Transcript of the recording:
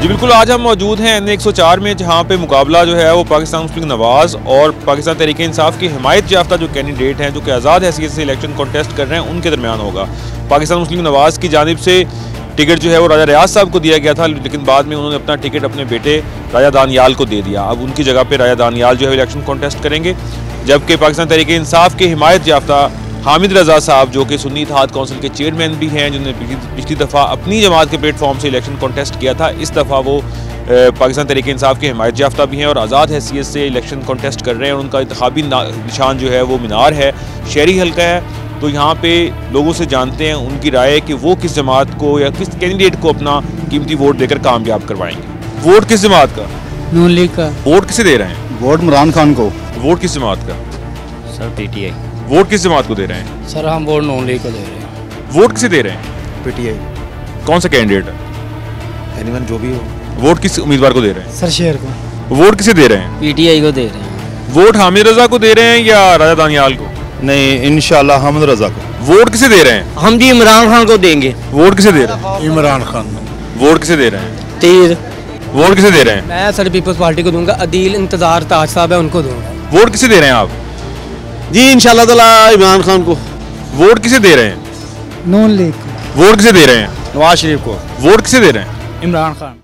जी बिल्कुल, आज हम मौजूद हैं N104 में, जहाँ पे मुकाबला जो है वो पाकिस्तान मुस्लिम नवाज़ और पाकिस्तान तहरीक इंसाफ की हिमायत याफ्ता जो कैंडिडेट हैं, जो कि आज़ाद हैसियत से इलेक्शन कॉन्टेस्ट कर रहे हैं, उनके दरमियान होगा। पाकिस्तान मुस्लिम नवाज़ की जानिब से टिकट जो है वो राजा रियाज साहब को दिया गया था, लेकिन बाद में उन्होंने अपना टिकट अपने बेटे राजा दानियाल को दे दिया। अब उनकी जगह पर राजा दानियाल जो है इलेक्शन कॉन्टेस्ट करेंगे, जबकि पाकिस्तान तहरीक इंसाफ के हिमायत याफ्ता हामिद रज़ा साहब, जो कि सुन्नी इत्तेहाद काउंसिल के चेयरमैन भी हैं, जिन्होंने पिछली दफ़ा अपनी जमात के प्लेटफॉर्म से इलेक्शन कॉन्टेस्ट किया था, इस दफ़ा वो पाकिस्तान तहरीक इंसाफ के हिमायत याफ्ता भी हैं और आज़ाद हैसियत से इलेक्शन कॉन्टेस्ट कर रहे हैं। और उनका इंतखाबी निशान जो है वो मीनार है, शहरी हल्का है। तो यहाँ पे लोगों से जानते हैं उनकी राय कि वो किस जमात को या किस कैंडिडेट को अपना कीमती वोट देकर कामयाब करवाएंगे। वोट किस जमात का? नून लीग का। वोट किसे दे रहे हैं? वोट इमरान खान को। वोट किस जमात का? Sir PTI। वोट किस जमात को दे रहे हैं? सर हम वोट नून लीग को दे रहे हैं। वोट किसे दे रहे हैं? PTI। कौन सा कैंडिडेट है? एनीवन जो भी हो। वोट किस उम्मीदवार को दे रहे हैं? सर शेर को। वोट किसे दे रहे हैं? PTI को दे रहे हैं। वोट हामिद रजा को दे रहे हैं या राजा दानियाल को? नहीं, इंशाल्लाह हामिद रजा को। वोट किसे दे रहे हैं? हम जी इमरान खान को देंगे। वोट किसे दे रहे हैं? इमरान खान। वोट किसे दे रहे हैं? तीर। वोट किसे दे रहे हैं? मैं सर पीपल्स पार्टी को दूंगा। अदील इंतजार ताज साहब है, उनको दूंगा। वोट किसे दे रहे हैं आप? जी इंशाल्लाह ताला इमरान खान को। वोट किसे दे रहे हैं? नून लीग को। वोट किसे दे रहे हैं? नवाज शरीफ को। वोट किसे दे रहे हैं? इमरान खान।